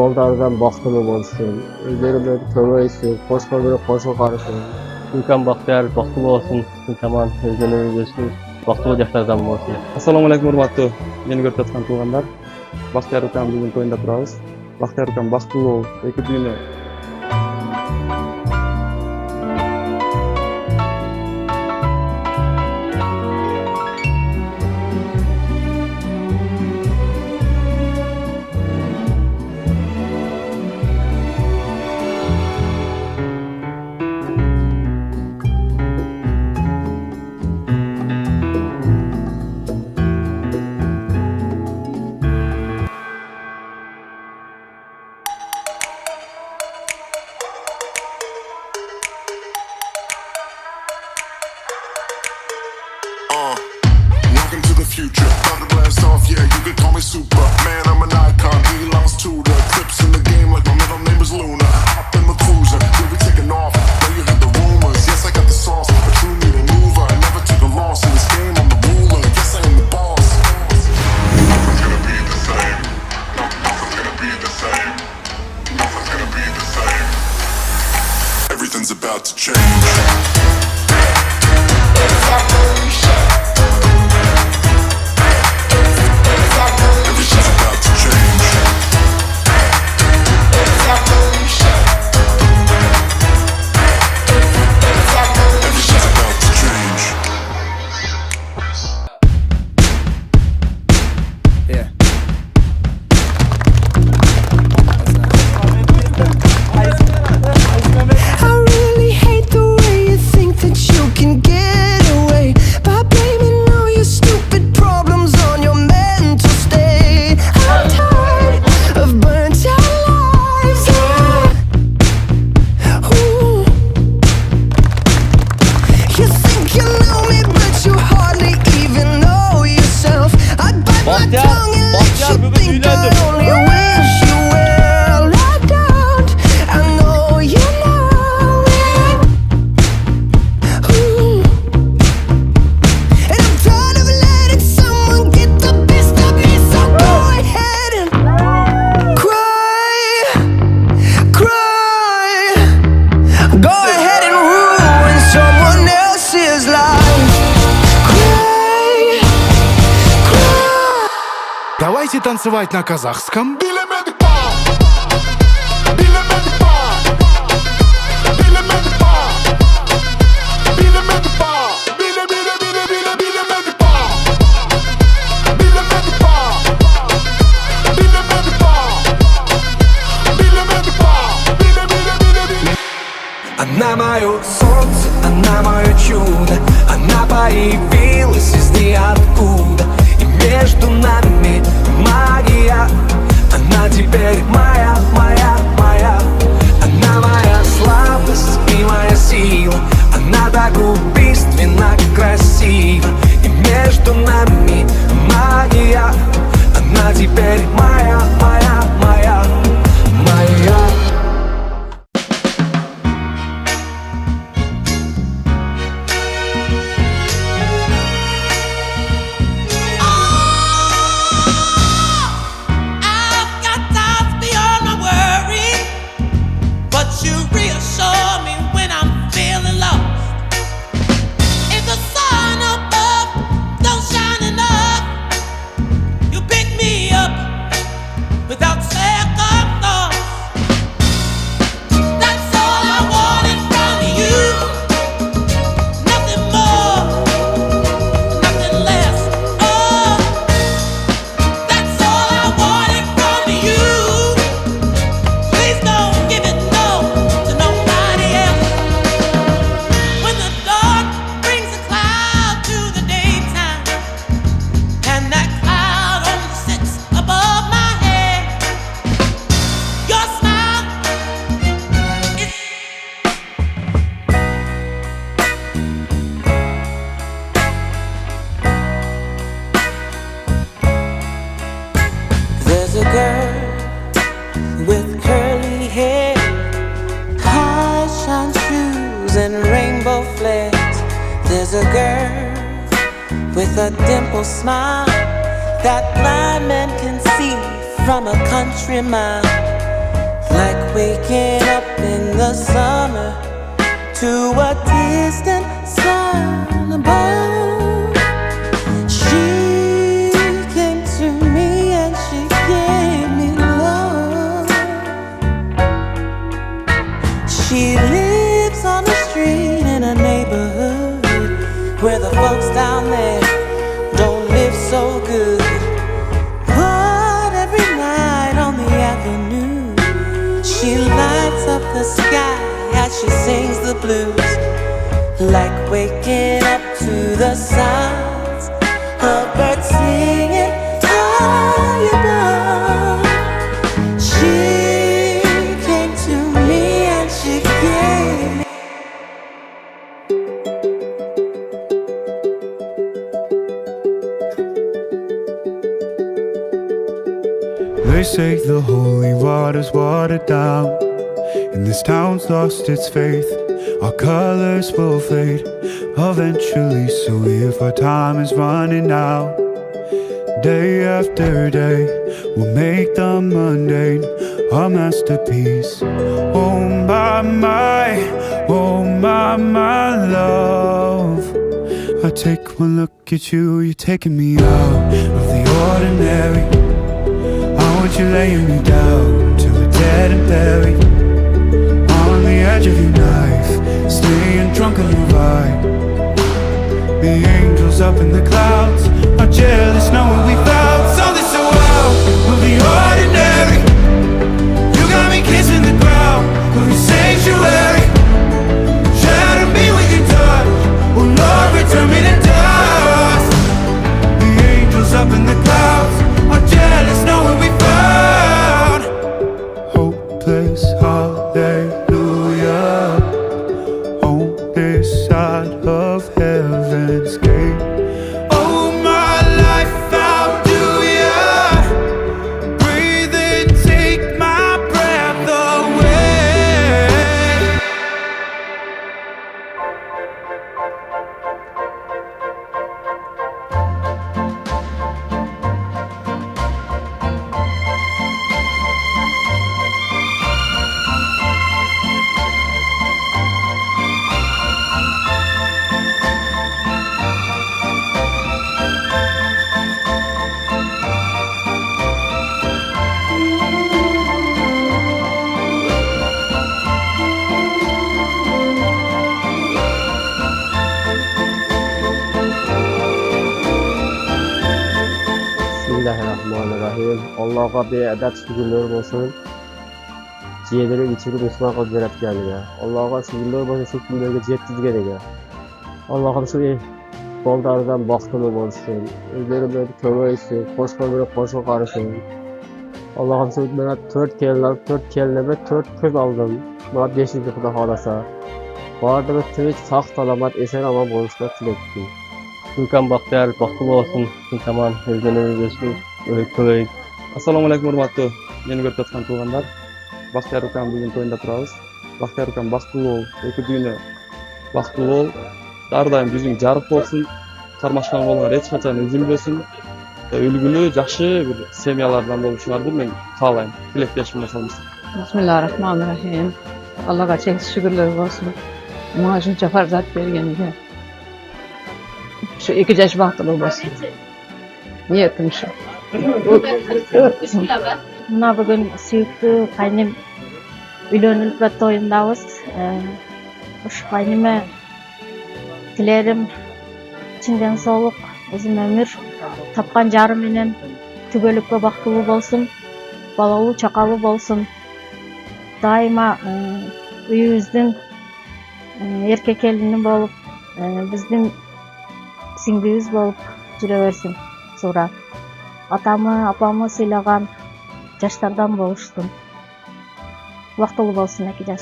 Kollardan baxtımı olsun, üzerime kömür etsin, koşmaları koşu karışın. Ülkem baxtiyar, baxtım olsun, tamam, özünü geçsin, baxtım yaşlardan olsun. Assalomu alaykum hurmatli meni ko'rib turgan tuyg'anlar. Baxtiyor ukam bugun to'yinda turamiz. Baxtiyor ukam baxtli bo'l, lekin to'yini Welcome to the future. About to blast off, yeah, you can call me Super. Man, I'm an icon. Belongs to the clips in the game like my middle name is Luna. Hop in the cruiser, we'll be taking off. Now you heard the rumors. Yes, I got the sauce. A true needle mover. I never took a loss in this game. I'm the ruler. Yes, I am the boss. Nothing's gonna be the same. Nothing's gonna be the same. Nothing's gonna be the same. Everything's about to change. Everything's about to change. Everything's about to change. Yeah. I really hate the way you think that you can get away by blaming all your stupid problems on your mental state. I'm tired of burnt out lives. Ooh. You think you know me, but you hardly even know yourself. I'd bite my tongue and let you think I only wish you well. I don't. I know you know it. Ooh. And I'm tired of letting someone get the best of me. So go ahead and cry, cry. Go ahead and ruin someone else's life. Cry, cry. Давайте танцевать на казахском. Она мое солнце, она мое чудо. Она появилась из ниоткуда. И между нами магия. Она теперь моя, моя, моя. Она моя слабость и моя сила. Она так убийственно красива. И между нами магия. Она теперь моя, моя, моя, моя. I've got doubts beyond my worry, but you reassure me when I'm feeling lost. If the sun above don't shine enough, you pick me up without second thought. That's all I wanted from you. Nothing more, nothing less. Oh. That's all I wanted from you. Please don't give it no to nobody else. When the dark brings a cloud to the daytime, and that cloud only sits above my head, your smile is. There's a girl with curly hair, high shine shoes and rainbow flares. There's a girl with a dimple smile that blind men can see from a country mile. like waking up in the summer to a distant sound above. She came to me and she gave me love. She lives on the street in a neighborhood where the folks down there don't live so good. But every night on the avenue, she lights up the sky as she sings the blues, like waking up to the sounds of birds singing high above. She came to me and she gave me. They say the holy water's watered down, and this town's lost its faith. Our colors will fade eventually, so if our time is running out, day after day, we'll make the mundane our masterpiece. Oh my love, I take one look at you, you're taking me out of the ordinary. I want you laying me down till we're dead and buried, on the edge of your knife, staying drunk on your vibe. The angels up in the clouds are jealous knowing we found something so out of the ordinary. You got me kissing the ground of your sanctuary. Shatter me with your touch, oh Lord, return me to dust. The angels up in the clouds are jealous knowing we found hopeless hallelujah on this side of heaven's gate. Oh my life, how do ya breathe and take my breath away? Bismillahirrahmanirrahim. Allah'a bir adet şükürler olsun. Ciğerleri içirip ıslah kılıp yaratganıga. Allah'a şükürler olsun, şu kunlarga yetkizganiga. Allah'ım şu boldardan baxtını bolsun. Özlerime kömeysin, qo'shqonlarga qo'shiq qarasın. Allah'ım şu bana 4 kelinime 4 kız aldım. Bana 5-ci Xudo xolasa. Bardığı tinch, sog' salomat, eson omon bo'lishni tilayman. Gulkan Baxtiyor baxtli bo'lsin. Tinchaman, o'zlaringiz o'zing ko'paying. Assalomu alaykum hurmatli meni ko'rib turgan tuyg'anlar. Baxtiyor ukam bugun to'yinda turamiz. Baxtiyor ukam baxtli bo'l, o'qi düğünü baxtli bo'l. Har doim yuzing jarq bo'lsin. Qarmashgan bo'lgan hech qachon üzülmesin. Ulguli, yaxshi bir semyalardan bo'lishlarni men xohlayman. Tilakdoshim bo'lsangiz. Bismillahirrahmanirrahim. Allah'a cheksiz şükürler olsun. Bana shuncha farzand berganiga. Shu 2 yosh baxtli bo'lsin. Niyetim shu. Mana bugun suyukli qaynim uylanib va to'yindamiz. Shu qaynime tilerim chindan sog'liq, uzun ömür, tapgan jarım menen tügölükle baxtlı bolsun, balalı çakalı bolsun. Daima uyubizdin erkek kelini bolup, bizdin singbiyiz bolup jüre bersin. Sonra atamı, apamı sıylagan жаштардан болуштун. Бактылуу болсун 2 жаш.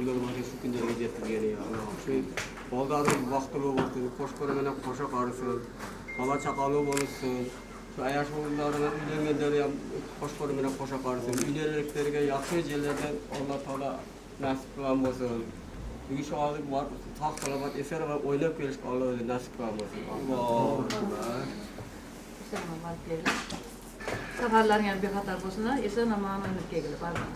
Sürgülleri var, şu günlerge жеткизгени. Şu балдардын бактылуу болсун, кошкору менен кошо карысын, бала чакалуу болушsun. Şu ayaş oğullarının üylengенleri кошкору менен кошо карысын. Üyleleklerге жакшы жерлерден Allah Taala nasip kılan bolsun. Bugün şu alıp var, sağ salamat eser ve oynayıp gelişip Allah öyle nasip kılan bolsun. Allahu Ekber. Safarlarına bir katar bolsunlar, esen aman önüne gelip barmana.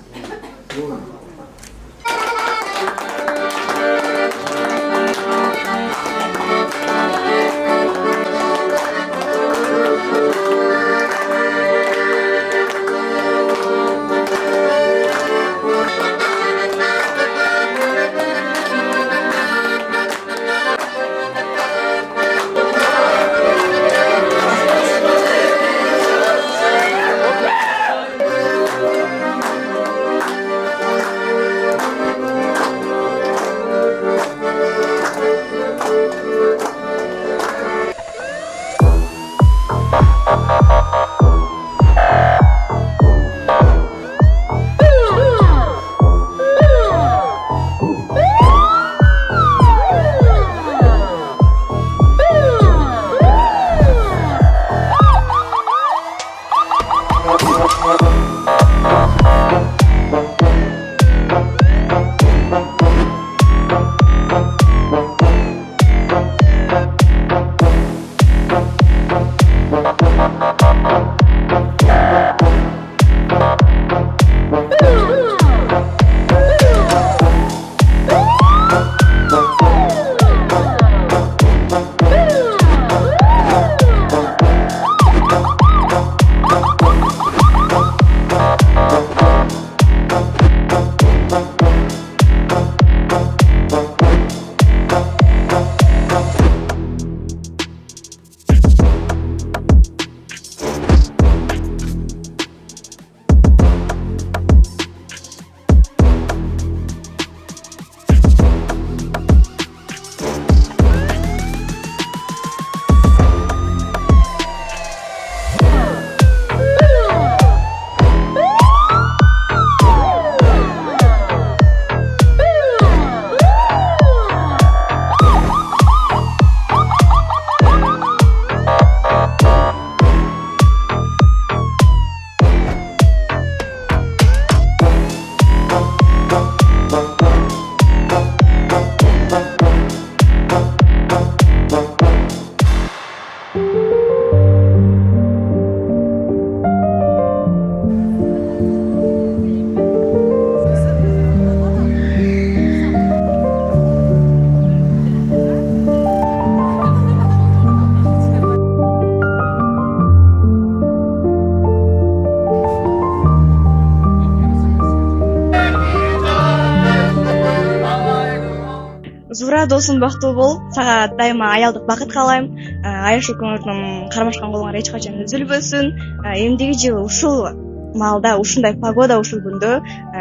Зура досың бактылуу бол, сага дайыма аялдык бакыт каалайм. Аяш өкмөтүнүн кармашкан колуңар эч качан үзүлбөсүн. Эмдиги жылы ушул маалда, ушундай погода, ушул күндө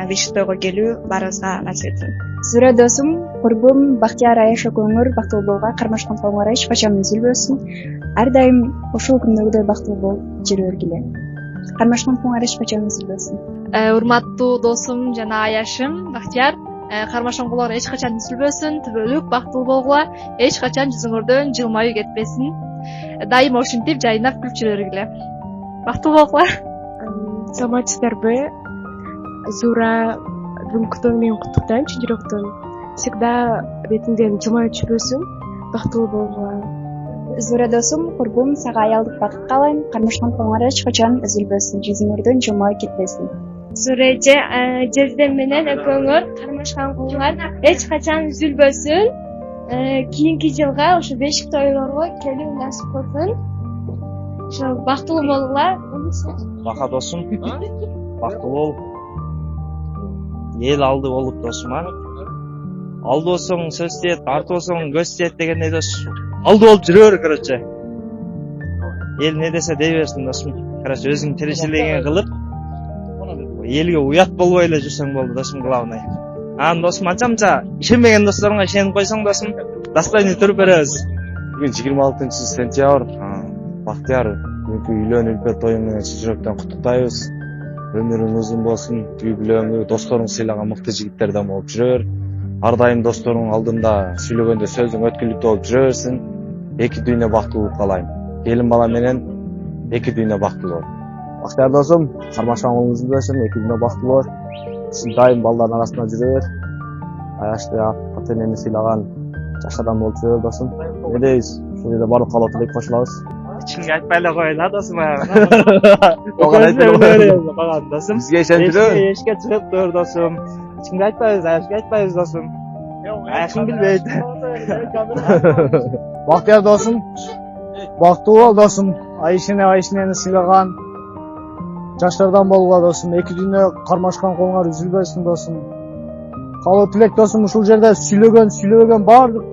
Бешиктойго келүү баарыбызга насип этсин. Зура досум, курбум Бактияр Аяш өкмөңөр бактылуу болууга кармашкан колуңар эч качан үзүлбөсүн. Ар дайым ушул күндөгүдөй бактылуу болуп жүрө бергиле. Кармашкан колуңар эч качан үзүлбөсүн. Урматтуу досум жана Аяшым Бактияр, кармашкан колуңар эч качан үзүлбөсүн, түбөлүк бактылуу болгула, эч качан жүзүңөрдөн жылмаюу кетпесин. Дайыма ушинтип жайнап күлүп жүрө бергиле. Бактылуу болгула. Саламатсыздарбы? Зура бүгүнкү күнү менен куттуктайм чын жүрөктөн. Всегда бетиңден жылмаюу түшпөсүн, бактылуу болгула. Зура досум, курбум, сага аялдык бакыт каалайм. Кармашкан колуңар эч качан үзүлбөсүн, жүзүңөрдөн жылмаюу кетпесин. Зуреже жездем менен экөөңөр кармашкан колуңар эч качан үзүлбөсүн. Кийинки жылга ушу Бешиктойлорго келүү насип болсун. Ошо бактылуу болгула. Бака досум, бактылуу бол. Эл алды болуп досума. Алды болсоң сөз тиет, арты болсоң көз тиет дегендей дос. Алды болуп жүрө бер, короче. Эл не десе дей берсин досум. Короче, өзүң тирешилигиңе кылып, элге уят болбой эле жүрсөң болду досум, главный. Анан досум анча-мынча ишенбеген досторуңа ишенип койсоң досум, достойный туруп беребиз. Бүгүн 26-сентябрь, Бактияр, бүгүнкү үйлөнүү үлпө тоюң менен чын жүрөктөн куттуктайбыз. Өмүрүң узун болсун, үй бүлөңү, досторуң сыйлаган мыкты жигиттерден болуп жүрөр. Ар дайым досторумдун алдында сүйлөгөндө сөзүң өткүлүктүү болуп жүрө берсин. Эки дүйнө бактылуу каалайм. Келин бала менен эки дүйнө бактылуу. Бактияр досум, кармашкан колуңуз үзбөсүн, эки дүйнө бактылуу. Сиз дайым балдардын арасында жүрө бер. Аячты ата энени сыйлаган жаш адам болуп жүрө бер досум. Не дейсиз? Ушул жерде баардык каалоо тилек кошулабыз. Ичиңге айтпай эле коеюн, досум. Калган айтпайлы. Калган досум. Сизге ишентирөм. Эшикке чыгыптыр досум. Ичиңге айтпайбыз, аяшка айтпайбыз досум. Аяшың билбейт. Бактияр досум, бактылуу бол досум. Айшенени сыйлаган жаштардан болгула досум. Эки дүйнө кармашкан колуңар үзүлбөсүн досум. Каалоо тилек досум, ушул жерде сүйлөгөн баардык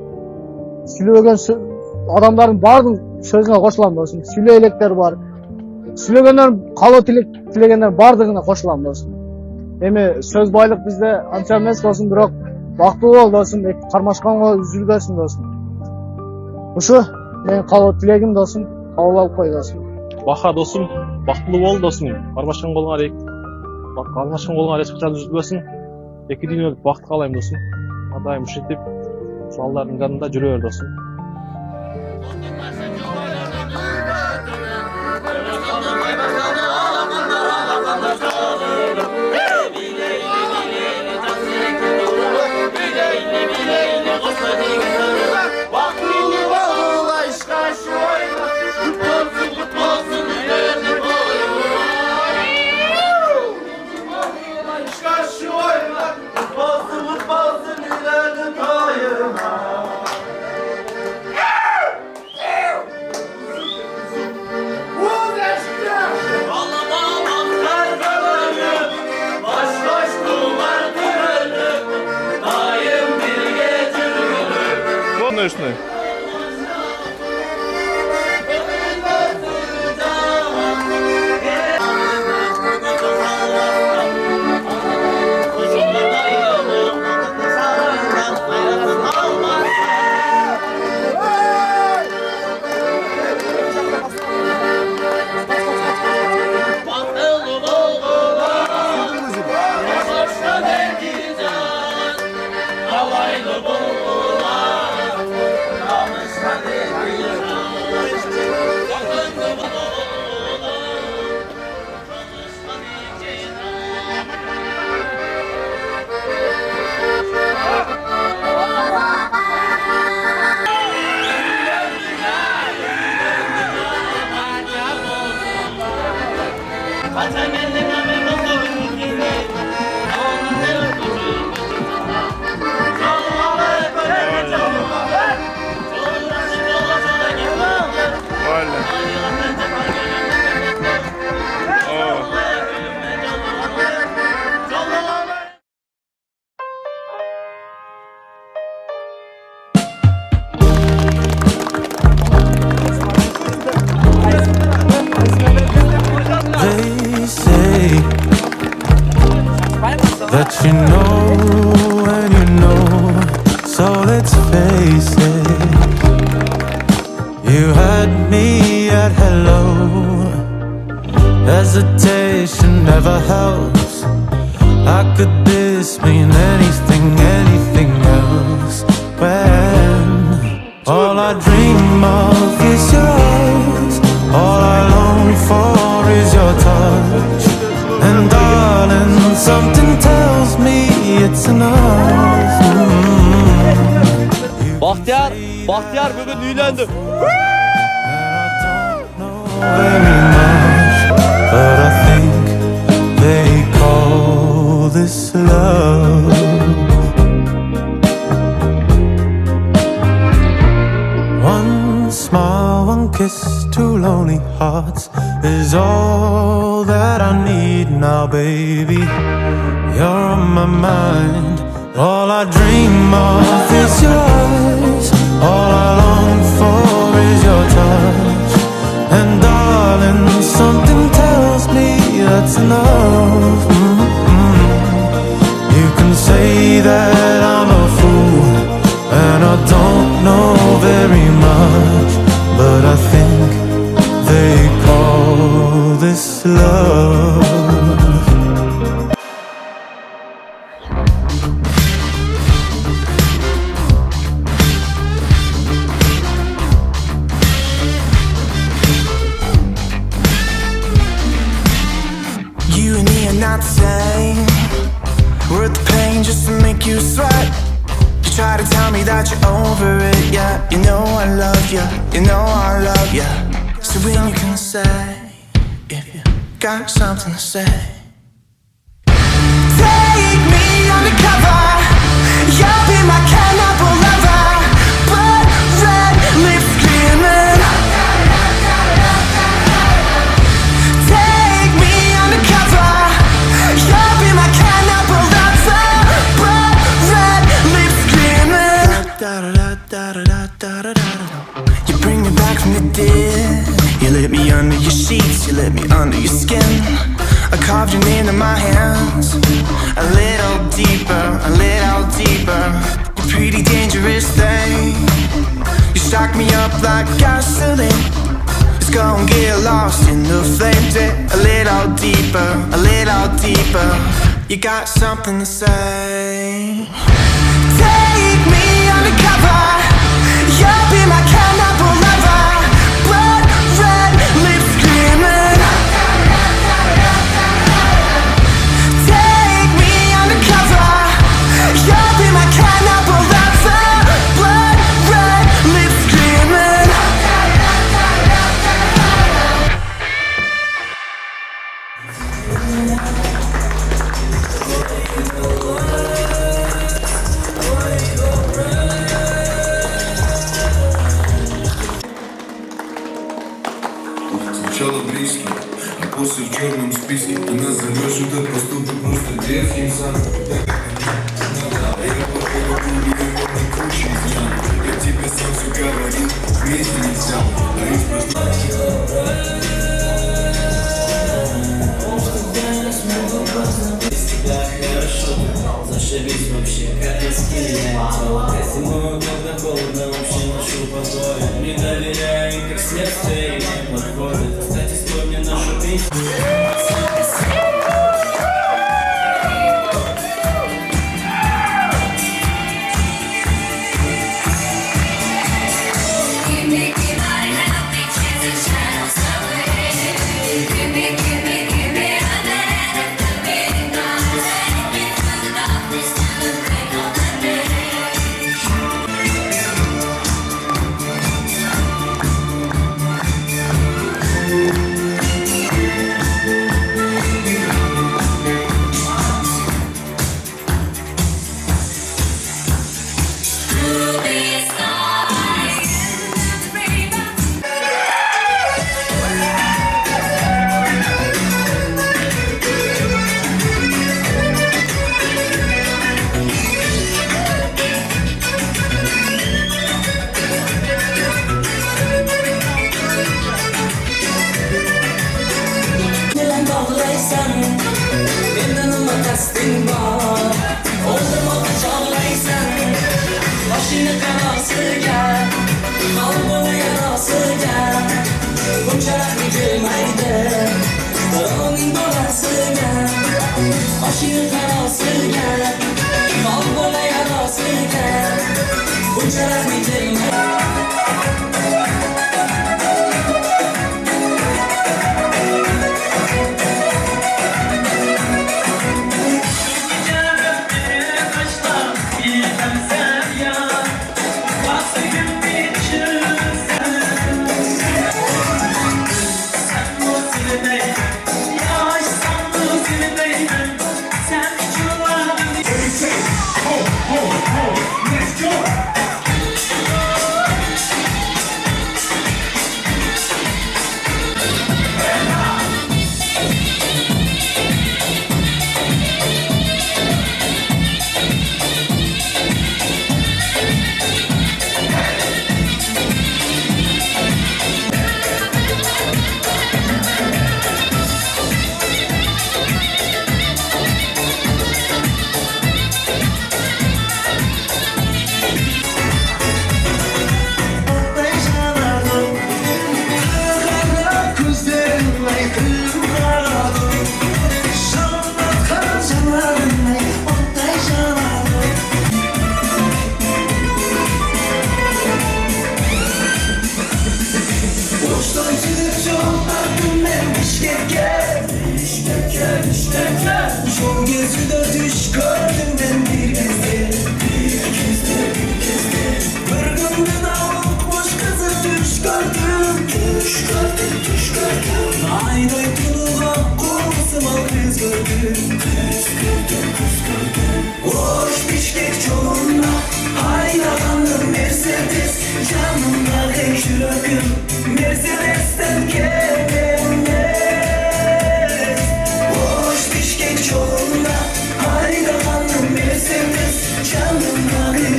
адамдардын баардык сөзүнө кошулам досум. Сүйлөй электер бар. Сүйлөгөндөр каалоо тилегендер баардыгына кошулам досум. Эми сөз байлык бизде анча эмес досум, бирок бактылуу бол досум, кармашкан кол үзүлбөсүн досум. Ушу менин каалоо тилегим досум, кабыл алып кой досум. Баха досум, бактылуу бол досум. Кармашкан колуңар эч качан үзүлбөсүн. Эки дүйнөлүк бакыт каалайм досум. Ар дайым ушинтип балдардын жанында жүрө бер досум. Конечно. That you know and you know, so let's face it. You had me at hello. Hesitation never helps. How could this mean anything else? When all I dream of is your eyes, all I long for is your touch. And darling, something tells me it's enough. Bahtiyar bugün üylendi. Very much, but I think they call this love. One smile, one kiss, two lonely hearts is all that I need now, baby. You're on my mind. All I dream of is your eyes. All I long for is your touch. And darling, something tells me that's enough. You can say that I'm a fool and I don't know very much, but I think they call this love. me that you're over it, yeah. You know I love you, you know I love you. So when you can say, if you got something to say. Take me undercover, you'll be my cannibal lover. Blood red lips screaming. Take me undercover, you'll be my cannibal lover. Blood red lips screaming. You bring me back from the dead. You let me under your sheets, you let me under your skin. I carved your name in my hands. A little deeper, a little deeper. Pretty dangerous thing. You shock me up like gasoline. Let's go and get lost in the flames. A little deeper, a little deeper. You got something to say. Take me undercover, you'll be my cannibal lover. Blood red lips screaming. Take me undercover, you'll be my cannibal lover. Blood red lips screaming. Сначала близкий, а после в черном списке. Ты нас зовешь сюда, поступок просто детским садом. А я походу буду виновный кучей изъян. Я тебе сам все говорил, вместе не взял. А их просто... Зашибись вообще, как я скинул тело. Зимой, когда холодно, вообще ношу покоя. Не доверяю, как следствие, не подходит. Кстати, спой мне нашу песню. Let's go!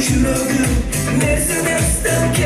주먹은 내 손에 stuck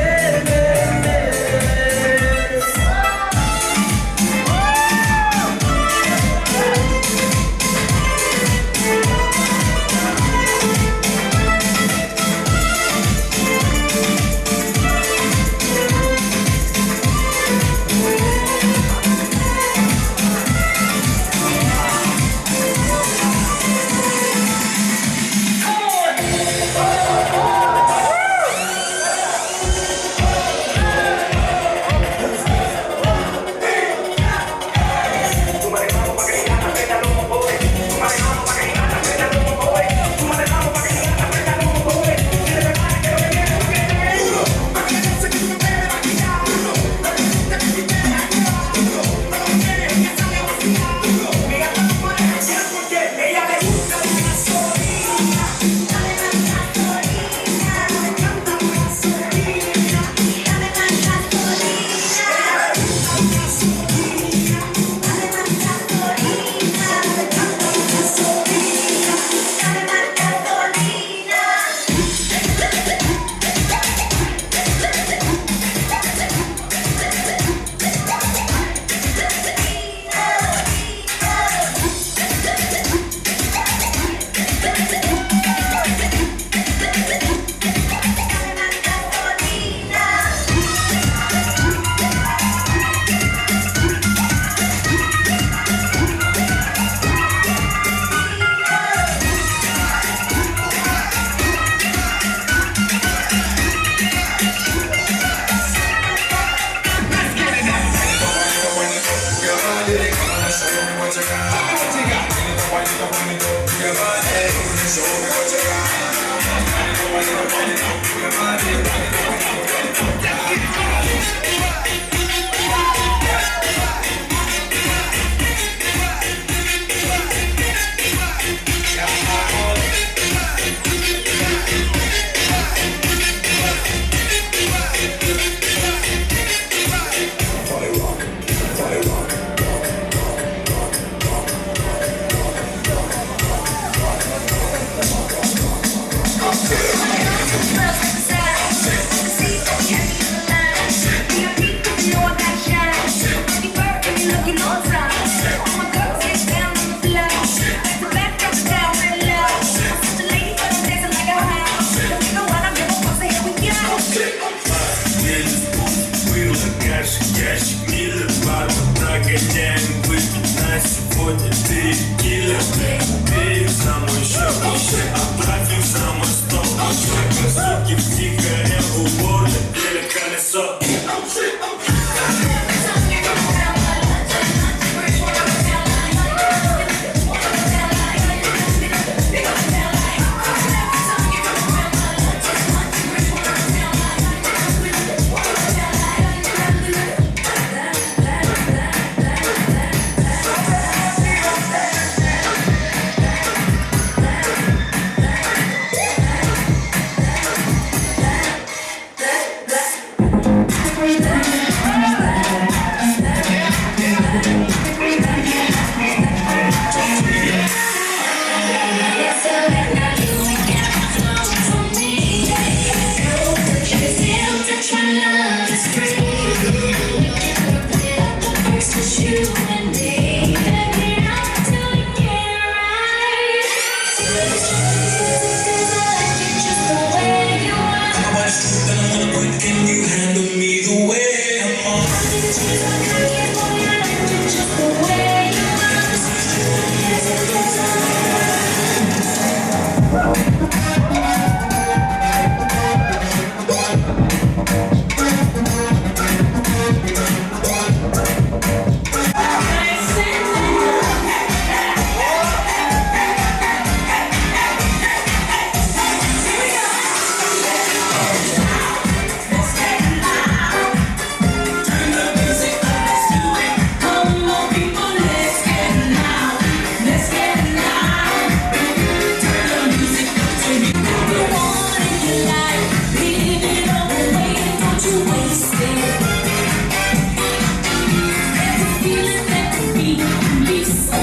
Peace.